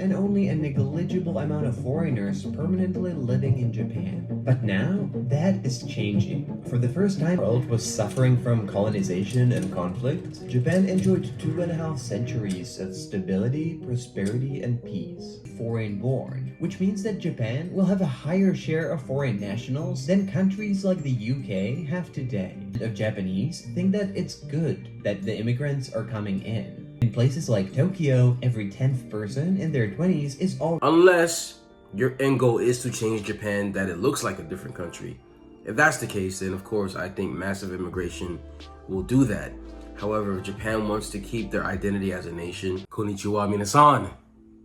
and only a negligible amount of foreigners permanently living in Japan. But now, that is changing. For the first time, the world was suffering from colonization and conflict. Japan enjoyed 2.5 centuries of stability, prosperity, and peace. Foreign-born, which means that Japan will have a higher share of foreign nationals than countries like the UK have today. Of Japanese think that it's good that the immigrants are coming in. In places like Tokyo, every 10th person in their 20s is all unless your end goal is to change Japan that it looks like a different country. If that's the case, then of course I think massive immigration will do that. However, if Japan wants to keep their identity as a nation, konnichiwa minasan,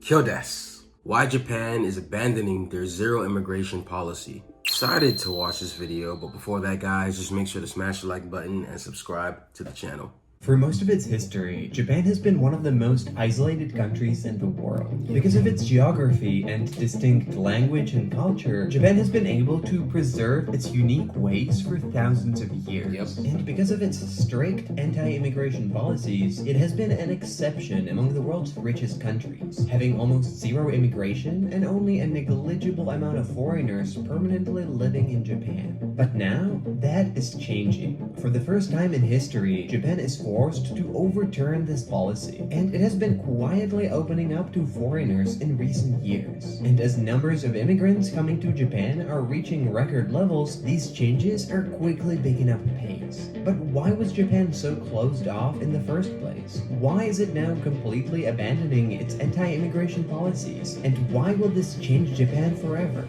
kyo desu. Why Japan is abandoning their zero immigration policy. Excited to watch this video, but before that guys, just make sure to smash the like button and subscribe to the channel. For most of its history, Japan has been one of the most isolated countries in the world. Because of its geography and distinct language and culture, Japan has been able to preserve its unique ways for thousands of years. And because of its strict anti-immigration policies, it has been an exception among the world's richest countries, having almost zero immigration and only a negligible amount of foreigners permanently living in Japan. But now, that is changing. For the first time in history, Japan is forced to overturn this policy, and it has been quietly opening up to foreigners in recent years. And as numbers of immigrants coming to Japan are reaching record levels, these changes are quickly picking up pace. But why was Japan so closed off in the first place? Why is it now completely abandoning its anti-immigration policies? And why will this change Japan forever?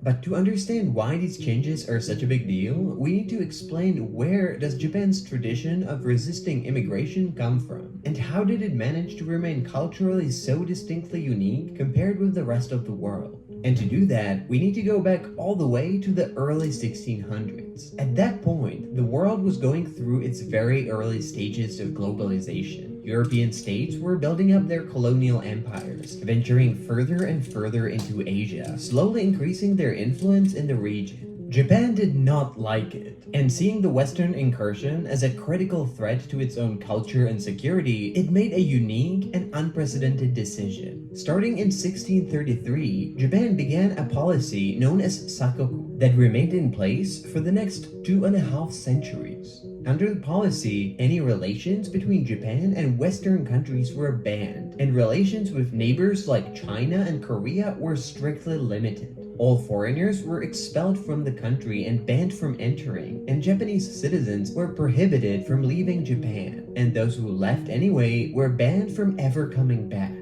But to understand why these changes are such a big deal, we need to explain where does Japan's tradition of resisting immigration come from, and how did it manage to remain culturally so distinctly unique compared with the rest of the world. And to do that, we need to go back all the way to the early 1600s. At that point, the world was going through its very early stages of globalization. European states were building up their colonial empires, venturing further and further into Asia, slowly increasing their influence in the region. Japan did not like it, and seeing the Western incursion as a critical threat to its own culture and security, it made a unique and unprecedented decision. Starting in 1633, Japan began a policy known as Sakoku that remained in place for the next 2.5 centuries. Under the policy, any relations between Japan and Western countries were banned, and relations with neighbors like China and Korea were strictly limited. All foreigners were expelled from the country and banned from entering, and Japanese citizens were prohibited from leaving Japan, and those who left anyway were banned from ever coming back.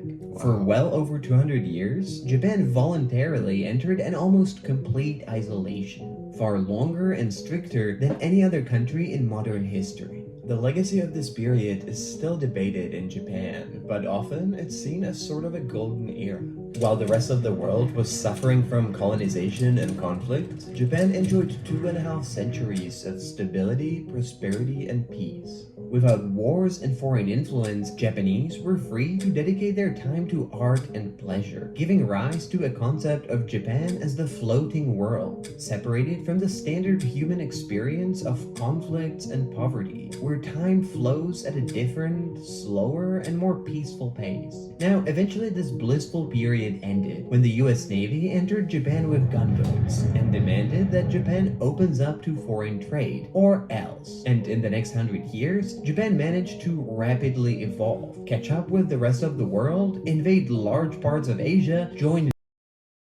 For well over 200 years, Japan voluntarily entered an almost complete isolation, far longer and stricter than any other country in modern history. The legacy of this period is still debated in Japan, but often it's seen as sort of a golden era. While the rest of the world was suffering from colonization and conflict, Japan enjoyed 2.5 centuries of stability, prosperity, and peace. Without wars and foreign influence, Japanese were free to dedicate their time to art and pleasure, giving rise to a concept of Japan as the floating world, separated from the standard human experience of conflicts and poverty, where time flows at a different, slower, and more peaceful pace. Now, eventually this blissful period ended when the US Navy entered Japan with gunboats and demanded that Japan opens up to foreign trade, or else. And in the next 100 years, Japan managed to rapidly evolve, catch up with the rest of the world, invade large parts of Asia, join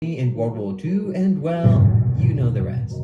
in World War II, and well, you know the rest.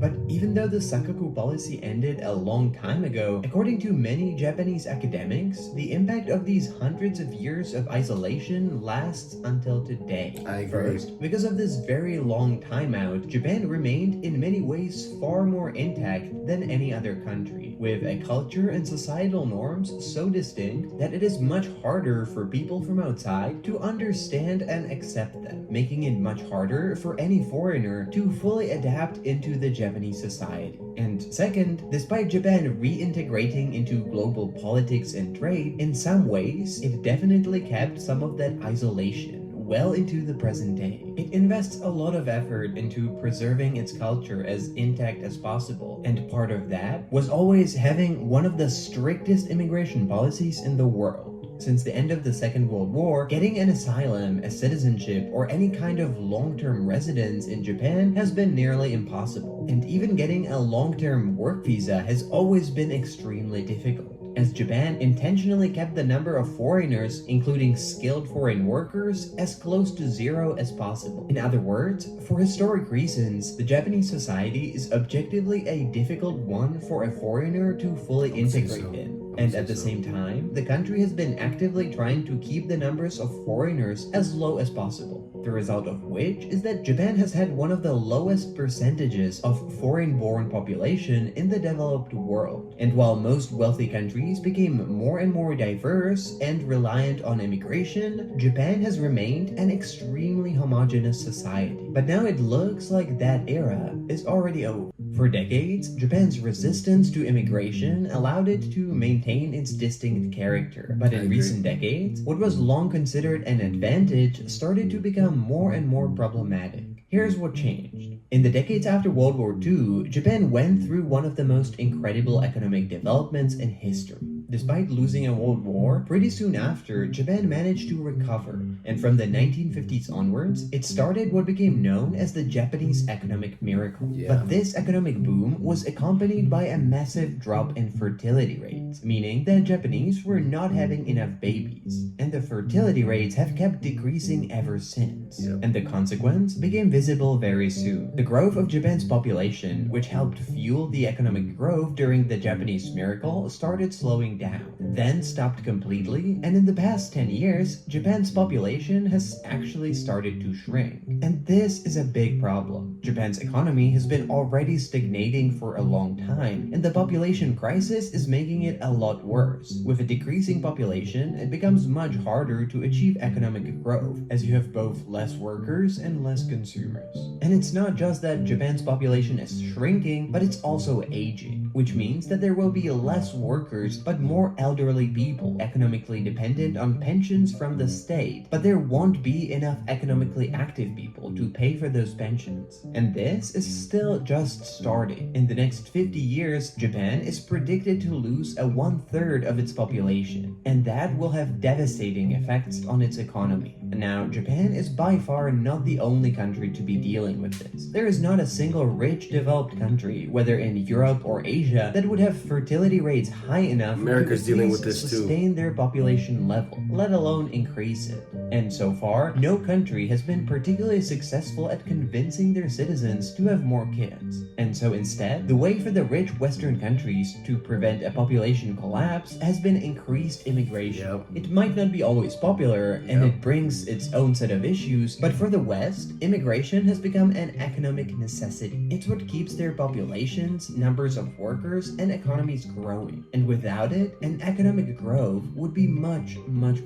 But even though the Sakoku policy ended a long time ago, according to many Japanese academics, the impact of these hundreds of years of isolation lasts until today. I agree. First, because of this very long timeout, Japan remained in many ways far more intact than any other country, with a culture and societal norms so distinct that it is much harder for people from outside to understand and accept them, making it much harder for any foreigner to fully adapt into the Japanese society. And second, despite Japan reintegrating into global politics and trade, in some ways, it definitely kept some of that isolation well into the present day. It invests a lot of effort into preserving its culture as intact as possible, and part of that was always having one of the strictest immigration policies in the world. Since the end of the Second World War, getting an asylum, a citizenship, or any kind of long-term residence in Japan has been nearly impossible, and even getting a long-term work visa has always been extremely difficult, as Japan intentionally kept the number of foreigners, including skilled foreign workers, as close to zero as possible. In other words, for historic reasons, the Japanese society is objectively a difficult one for a foreigner to fully integrate in. And at the same time, the country has been actively trying to keep the numbers of foreigners as low as possible. The result of which is that Japan has had one of the lowest percentages of foreign-born population in the developed world. And while most wealthy countries became more and more diverse and reliant on immigration, Japan has remained an extremely homogeneous society. But now it looks like that era is already over. For decades, Japan's resistance to immigration allowed it to maintain its distinct character. But in recent decades, what was long considered an advantage started to become more and more problematic. Here's what changed. In the decades after World War II, Japan went through one of the most incredible economic developments in history. Despite losing a world war, pretty soon after, Japan managed to recover, and from the 1950s onwards, it started what became known as the Japanese economic miracle. But this economic boom was accompanied by a massive drop in fertility rates, meaning that Japanese were not having enough babies, and the fertility rates have kept decreasing ever since. And the consequence became visible very soon. The growth of Japan's population, which helped fuel the economic growth during the Japanese miracle, started slowing down, then stopped completely, and in the past 10 years, Japan's population has actually started to shrink. And this is a big problem. Japan's economy has been already stagnating for a long time, and the population crisis is making it a lot worse. With a decreasing population, it becomes much harder to achieve economic growth, as you have both less workers and less consumers. And it's not just that Japan's population is shrinking, but it's also aging, which means that there will be less workers but more elderly people economically dependent on pensions from the state, but there won't be enough economically active people to pay for those pensions. And this is still just starting. In the next 50 years, Japan is predicted to lose a 1/3 of its population, and that will have devastating effects on its economy. Now, Japan is by far not the only country to be dealing with this. There is not a single rich developed country, whether in Europe or Asia, that would have fertility rates high enough America's dealing with this too. Sustain their population level, let alone increase it. And so far, no country has been particularly successful at convincing their citizens to have more kids. And so instead, the way for the rich Western countries to prevent a population collapse has been increased immigration. It might not be always popular, and it brings its own set of issues, but for the West, immigration has become an economic necessity. It's what keeps their populations, numbers of workers, and economies growing. And without it, an economic growth would be much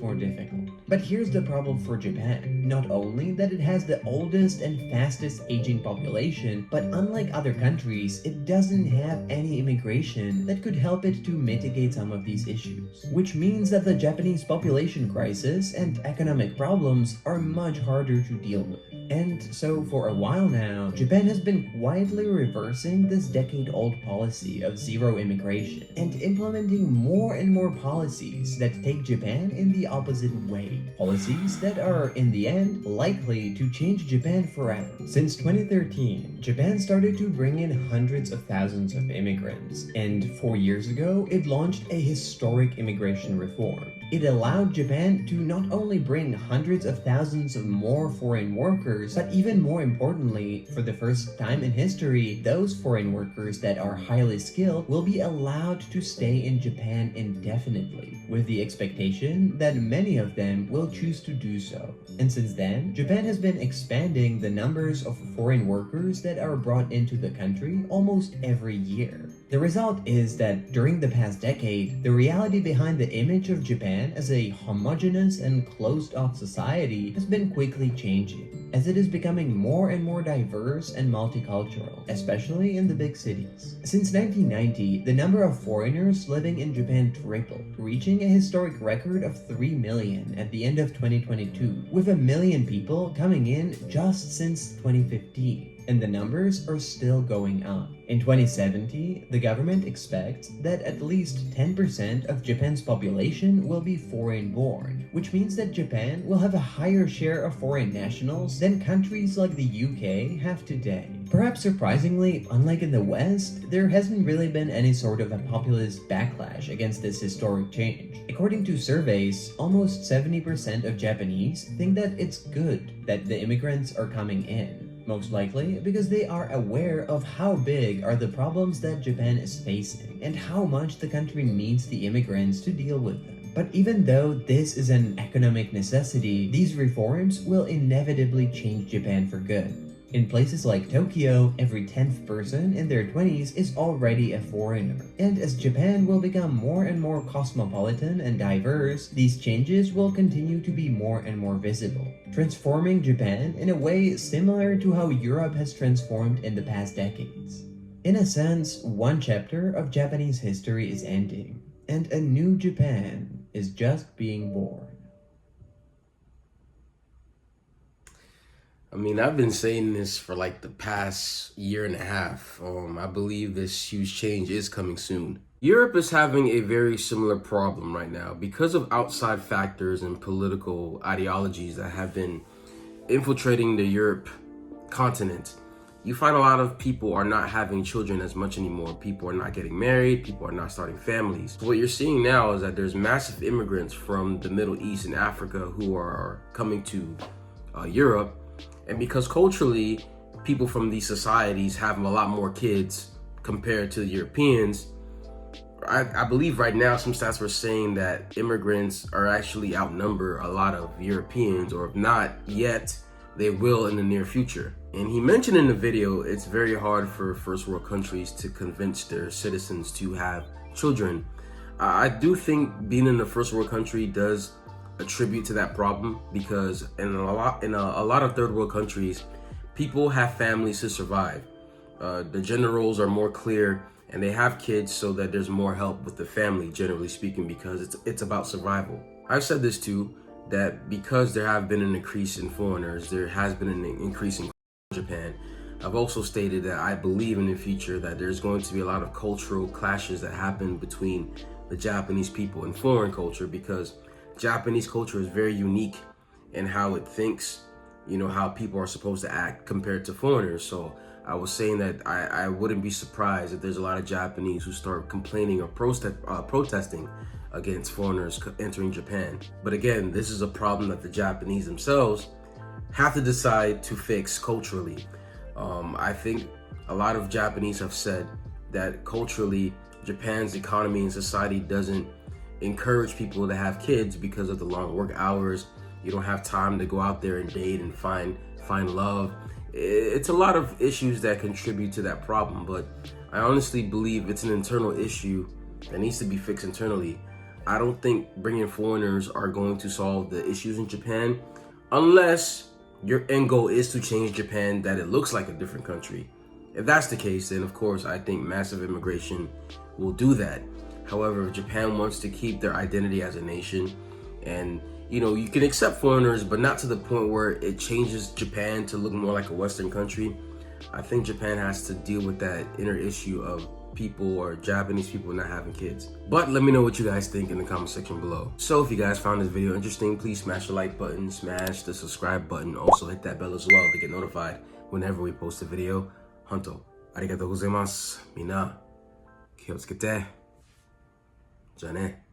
more difficult. But here's the problem for Japan. Not only that it has the oldest and fastest aging population, but unlike other countries, it doesn't have any immigration that could help it to mitigate some of these issues. Which means that the Japanese population crisis and economic problems are much harder to deal with. And so for a while now, Japan has been quietly reversing this decade-old policy of zero immigration and implementing more and more policies that take Japan in the opposite way. Policies that are, in the end, likely to change Japan forever. Since 2013, Japan started to bring in hundreds of thousands of immigrants, and 4 years ago, it launched a historic immigration reform. It allowed Japan to not only bring hundreds of thousands of more foreign workers, but even more importantly, for the first time in history, those foreign workers that are highly skilled will be allowed to stay in Japan indefinitely, with the expectation that many of them will choose to do so. And since then, Japan has been expanding the numbers of foreign workers that are brought into the country almost every year. The result is that during the past decade, the reality behind the image of Japan as a homogeneous and closed-off society has been quickly changing, as it is becoming more and more diverse and multicultural, especially in the big cities. Since 1990, the number of foreigners living in Japan tripled, reaching a historic record of 3 million at the end of 2022, with 1 million people coming in just since 2015. and the numbers are still going up. In 2070, the government expects that at least 10% of Japan's population will be foreign-born, which means that Japan will have a higher share of foreign nationals than countries like the UK have today. Perhaps surprisingly, unlike in the West, there hasn't really been any sort of a populist backlash against this historic change. According to surveys, almost 70% of Japanese think that it's good that the immigrants are coming in. Most likely because they are aware of how big are the problems that Japan is facing and how much the country needs the immigrants to deal with them. But even though this is an economic necessity, these reforms will inevitably change Japan for good. In places like Tokyo, every 10th person in their 20s is already a foreigner. And as Japan will become more and more cosmopolitan and diverse, these changes will continue to be more and more visible, transforming Japan in a way similar to how Europe has transformed in the past decades. In a sense, one chapter of Japanese history is ending, and a new Japan is just being born. I mean, I've been saying this for like the past year and a half. I believe this huge change is coming soon. Europe is having a very similar problem right now because of outside factors and political ideologies that have been infiltrating the Europe continent. You find a lot of people are not having children as much anymore. People are not getting married. People are not starting families. What you're seeing now is that there's massive immigrants from the Middle East and Africa who are coming to Europe. And because culturally, people from these societies have a lot more kids compared to the Europeans, I believe right now some stats were saying that immigrants are actually outnumber a lot of Europeans, or if not yet, they will in the near future. And he mentioned in the video, it's very hard for first world countries to convince their citizens to have children. I do think being in a first world country does attribute to that problem, because in a lot of third world countries, people have families to survive. The gender roles are more clear, and they have kids so that there's more help with the family, generally speaking, because it's about survival. I've said this too, that because there have been an increase in foreigners, there has been an increase in Japan. I've also stated that I believe in the future that there's going to be a lot of cultural clashes that happen between the Japanese people and foreign culture, because Japanese culture is very unique in how it thinks, how people are supposed to act compared to foreigners. So I was saying that I wouldn't be surprised if there's a lot of Japanese who start complaining or protesting against foreigners entering Japan. But again, this is a problem that the Japanese themselves have to decide to fix culturally. I think a lot of Japanese have said that culturally, Japan's economy and society doesn't encourage people to have kids because of the long work hours. You don't have time to go out there and date and find love. It's a lot of issues that contribute to that problem, but I honestly believe it's an internal issue that needs to be fixed internally. I don't think bringing foreigners are going to solve the issues in Japan unless your end goal is to change Japan that it looks like a different country. If that's the case, then of course I think massive immigration will do that. However, if Japan wants to keep their identity as a nation, and you can accept foreigners, but not to the point where it changes Japan to look more like a Western country, I think Japan has to deal with that inner issue of people, or Japanese people, not having kids. But let me know what you guys think in the comment section below. So if you guys found this video interesting, please smash the like button, smash the subscribe button, also hit that bell as well to get notified whenever we post a video. Honto, arigatou gozaimasu. Mina, kiyotsukete. じゃあね。